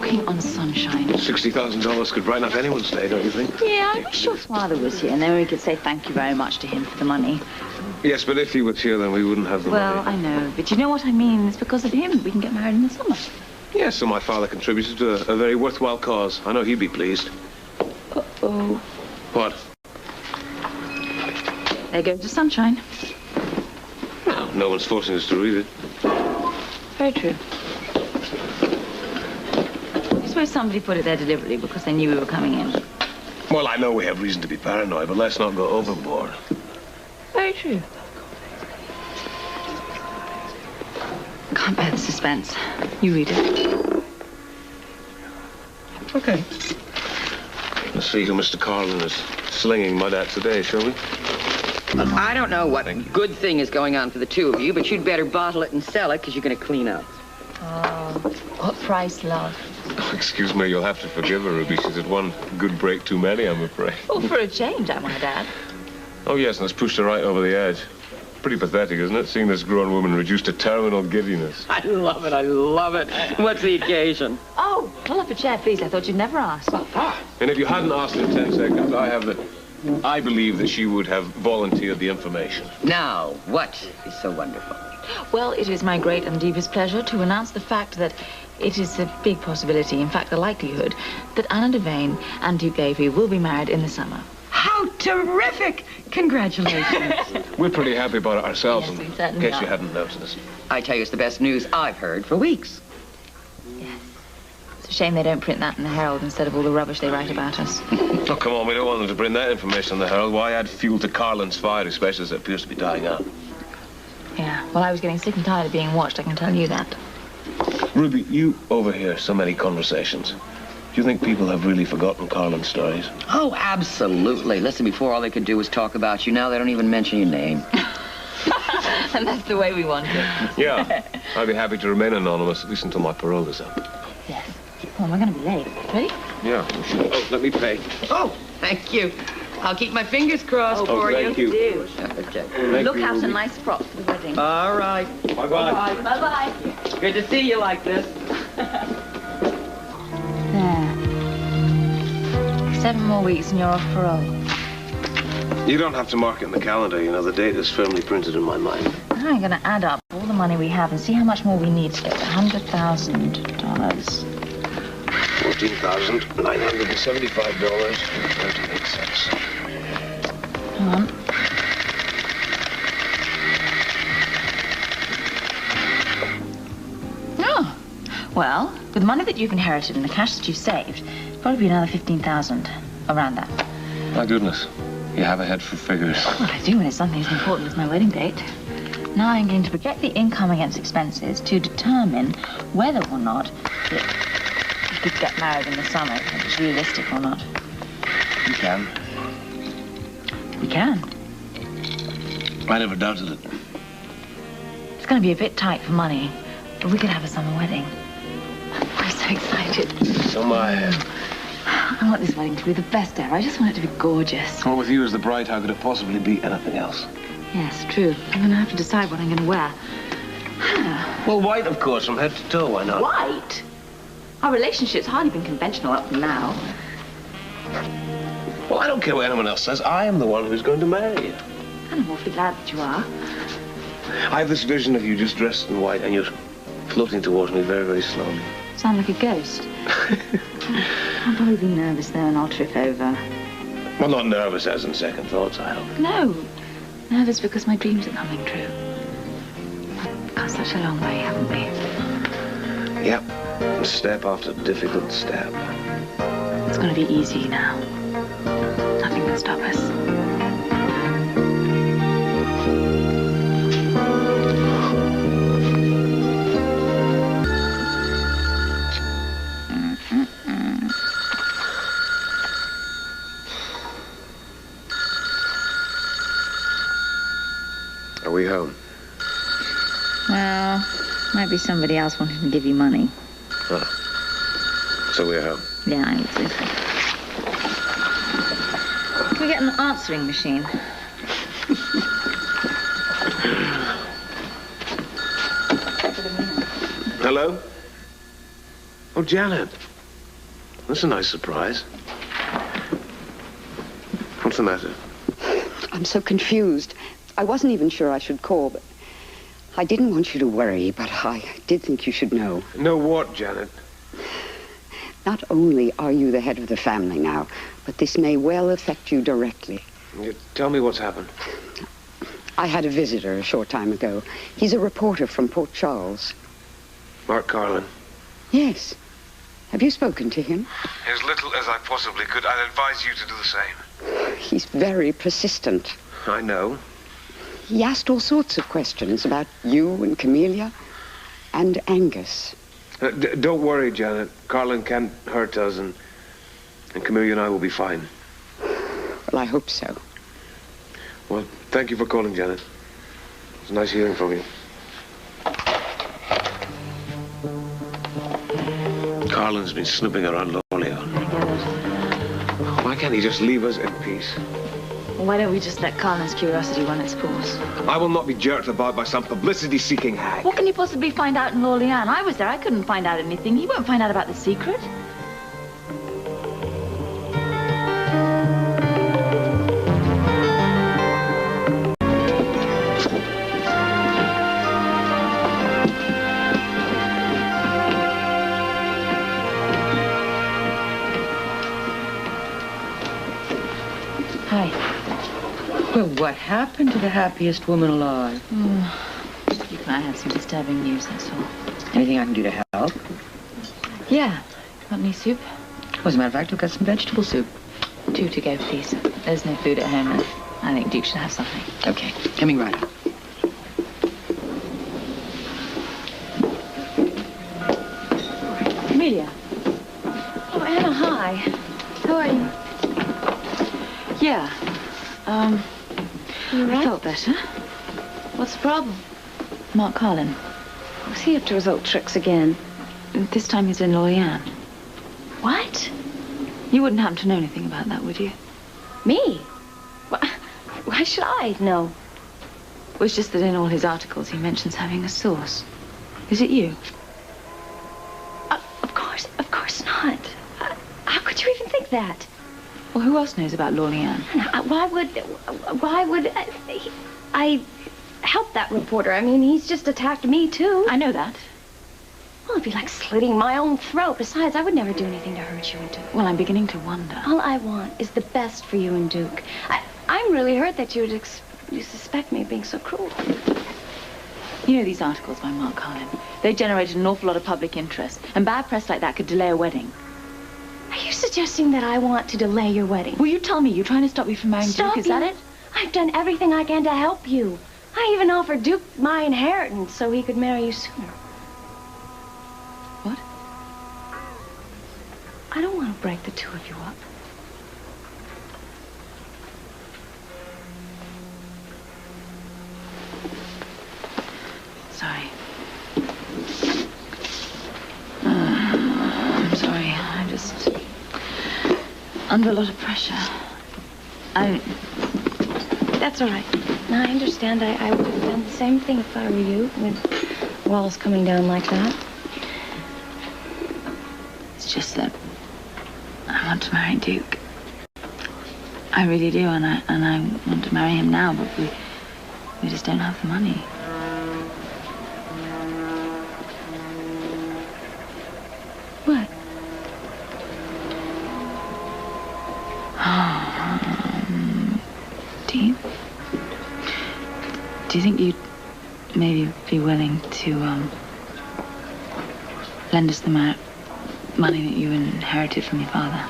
walking on sunshine. $60,000 could brighten up anyone's day, don't you think? Yeah, I wish your father was here, and then we could say thank you very much to him for the money. Yes, but if he was here, then we wouldn't have the money. Well, I know, but you know what I mean? It's because of him we can get married in the summer. Yes, so my father contributed to a very worthwhile cause. I know he'd be pleased. Uh-oh. What? There goes the sunshine. Well, no one's forcing us to read it. Very true. I suppose somebody put it there deliberately because they knew we were coming in. Well, I know we have reason to be paranoid, but let's not go overboard. Very true. Can't bear the suspense. You read it. Okay. Let's see who Mr. Carlin is slinging mud at today, shall we? I don't know what good thing is going on for the two of you, but you'd better bottle it and sell it because you're going to clean up. Oh, what price, love? Oh, excuse me, you'll have to forgive her, Ruby. She's had one good break too many, I'm afraid. Well, for a change, I might add. Oh, yes, and it's pushed her right over the edge. Pretty pathetic, isn't it, seeing this grown woman reduced to terminal giddiness? I love it. I love it. What's the occasion? Oh, pull up a chair, please. I thought you'd never ask. And if you hadn't asked in 10 seconds, I believe that she would have volunteered the information. Now, what is so wonderful? Well, it is my great and deepest pleasure to announce the fact that it is a big possibility, in fact, the likelihood, that Anna Devane and Duke Avery will be married in the summer. How terrific! Congratulations. We're pretty happy about it ourselves, Yes, we in certainly case you are. hadn't noticed. I tell you, it's the best news I've heard for weeks. Yes. It's a shame they don't print that in the Herald instead of all the rubbish they write about us. Oh, come on, we don't want them to bring that information on the Herald. Why add fuel to Carlin's fire, especially as it appears to be dying out? Yeah, well, I was getting sick and tired of being watched, I can tell you that. Ruby, you overhear so many conversations. Do you think people have really forgotten Carlin's stories? Oh, absolutely. Listen, before all they could do was talk about you. Now they don't even mention your name. And that's the way we want it. Yeah, I'd be happy to remain anonymous, at least until my parole is up. Yes. Well, we're going to be late. Ready? Yeah, we should. Oh, let me pay. Oh, thank you. I'll keep my fingers crossed for thank you. you. Okay. Look out, a nice prop for the wedding. All right. Bye-bye. Bye-bye. Good to see you like this. There. 7 more weeks and you're off parole. You don't have to mark it in the calendar, you know. The date is firmly printed in my mind. Now I'm going to add up all the money we have and see how much more we need to get $100,000. $14,975.38. Hang on. Oh, well, with the money that you've inherited and the cash that you've saved, it'll probably be another 15,000, around that. My goodness, you have a head for figures. Well, I do when it's something as important as my wedding date. Now I'm going to project the income against expenses to determine whether or not we could get married in the summer, if it's realistic or not. You can. We can. I never doubted it. It's going to be a bit tight for money, but we could have a summer wedding. I'm so excited. So am I. I want this wedding to be the best ever. I just want it to be gorgeous. Well, with you as the bride, how could it possibly be anything else? Yes, true. I'm going to have to decide what I'm going to wear. Well, white, of course, from head to toe. Why not? White? Our relationship's hardly been conventional up to now. Well, I don't care what anyone else says. I am the one who's going to marry you. And I'm awfully glad that you are. I have this vision of you just dressed in white and you're floating towards me very, very slowly. Sound like a ghost. I'll probably be nervous though and I'll trip over. Well, not nervous as in second thoughts, I hope. No. Nervous because my dreams are coming true. We've got such a long way, haven't we? Yep. Step after difficult step. It's going to be easy now. Nothing can stop us. Are we home? Well, might be somebody else wanting to give you money. Oh. So we're home. Yeah, I would say so. Can we get an answering machine? Hello? Oh, Janet. That's a nice surprise. What's the matter? I'm so confused. I wasn't even sure I should call, but I didn't want you to worry, but I did think you should know. Know what, Janet? Not only are you the head of the family now, but this may well affect you directly. Tell me what's happened. I had a visitor a short time ago. He's a reporter from Port Charles. Mark Carlin. Yes. Have you spoken to him? As little as I possibly could. I'd advise you to do the same. He's very persistent. I know. He asked all sorts of questions about you and Camellia and Angus. Don't worry, Janet. Carlin can't hurt us, and Camellia and I will be fine. Well, I hope so. Well, thank you for calling, Janet. It's nice hearing from you. Carlin's been snooping around Lorleon. Why can't he just leave us in peace? Well, why don't we just let Carlin's curiosity run its course? I will not be jerked about by some publicity-seeking hag. What can he possibly find out in Lorlean? I was there. I couldn't find out anything. He won't find out about the secret. Hi. Well, what happened to the happiest woman alive? You and I had some disturbing news, that's all. Anything I can do to help? Yeah. Want any soup? As a matter of fact, I've got some vegetable soup. 2 to go, please. There's no food at home, and I think Duke should have something. Okay, coming right up. Amelia. Oh, Anna, hi. How are you? Yeah. You I right? felt better. What's the problem? Mark Carlin. Was he up to his old tricks again? This time he's in Lorlean. What? You wouldn't happen to know anything about that, would you? Me? Why should I know? Well, it's just that in all his articles he mentions having a source. Is it you? Of course not. How could you even think that? Well, who else knows about Lorlean? Why would I help that reporter? I mean, he's just attacked me, too. I know that. Well, it'd be like slitting my own throat. Besides, I would never do anything to hurt you and Duke. Well, I'm beginning to wonder. All I want is the best for you and Duke. I'm really hurt that you suspect me of being so cruel. You know these articles by Mark Carlin. They generated an awful lot of public interest, and bad press like that could delay a wedding. Are you suggesting that I want to delay your wedding? Will you tell me you're trying to stop me from marrying Stop Duke? Is that you? it? I've done everything I can to help you. I even offered Duke my inheritance so he could marry you sooner. What? I don't want to break the two of you up. Sorry. I'm sorry. I'm just under a lot of pressure. That's all right. No, I understand. I would have done the same thing if I were you, with walls coming down like that. It's just that I want to marry Duke. I really do, and I want to marry him now, but we just don't have the money. What? Do you think you'd maybe be willing to lend us the money that you inherited from your father?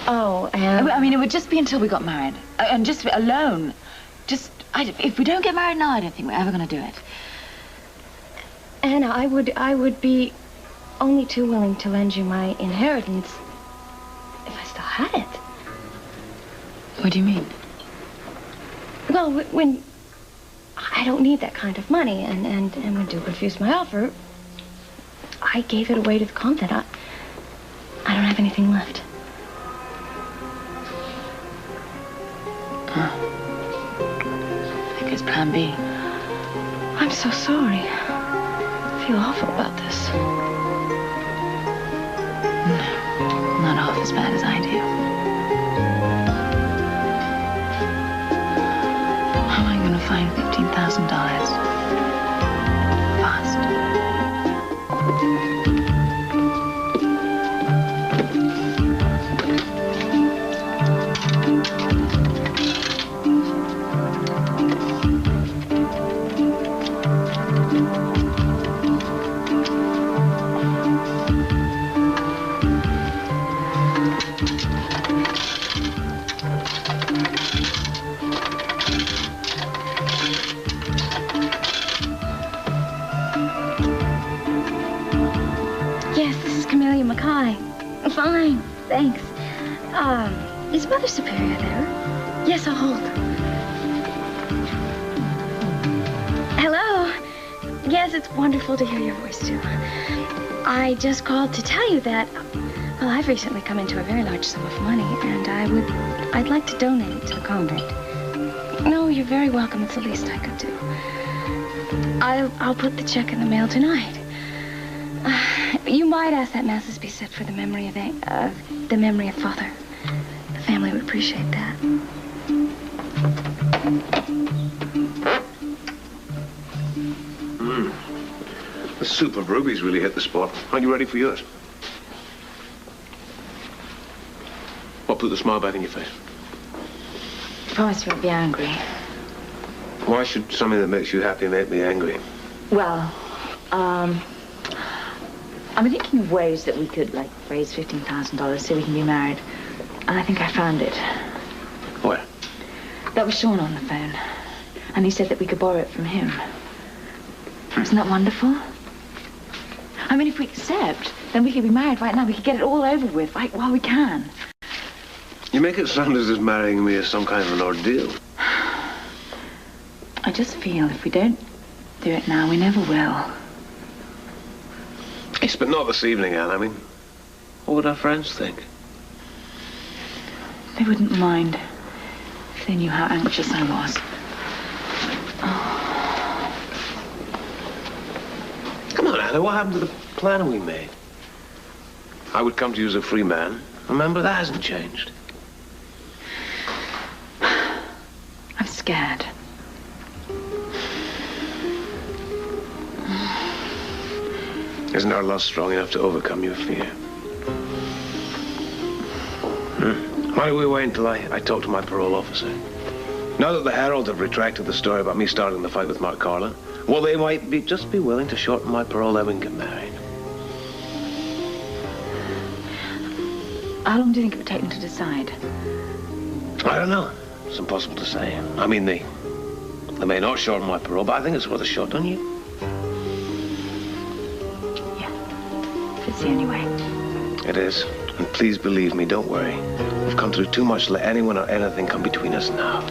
I mean, it would just be until we got married, and just alone. If we don't get married now, I don't think we're ever going to do it. Anna, I would be only too willing to lend you my inheritance if I still had it. What do you mean? Well, when I don't need that kind of money, and when Duke refused my offer, I gave it away to the convent. I don't have anything left. I think it's plan B. I'm so sorry. feel awful about this. No, not half as bad as I do. How am I going to find $15,000? Fast. Yes, this is Camellia Mackay. Fine, thanks. Is Mother Superior there? Yes, I'll hold. Hello. Yes, it's wonderful to hear your voice, too. I just called to tell you that, well, I've recently come into a very large sum of money, and I'd like to donate it to the convent. No, you're very welcome. It's the least I could do. I'll put the check in the mail tonight. You might ask that masses be said for the memory of Father. The family would appreciate that. The soup of rubies really hit the spot. Aren't you ready for yours? What put the smile back in your face? You promised you won't be angry. Why should something that makes you happy make me angry? Well, I'm thinking of ways that we could, like, raise $15,000 so we can be married. And I think I found it. Where? That was Sean on the phone. And he said that we could borrow it from him. Isn't that wonderful? I mean, if we accept, then we could be married right now. We could get it all over with right while we can. You make it sound as if marrying me is some kind of an ordeal. I just feel if we don't do it now, we never will. Yes, but not this evening, Anne. I mean, what would our friends think? They wouldn't mind if they knew how anxious I was. Oh. Come on, Anna, what happened to the plan we made? I would come to you as a free man. Remember, that hasn't changed. I'm scared. Isn't our love strong enough to overcome your fear? Why don't we wait until I talk to my parole officer? Now that the Herald have retracted the story about me starting the fight with Mark Carlin, well, they might just be willing to shorten my parole, then we can get married. How long do you think it would take them to decide? I don't know. It's impossible to say. I mean, they may not shorten my parole, but I think it's worth a shot, don't you? It's the only way. It is. And please believe me, don't worry. We've come through too much to let anyone or anything come between us now.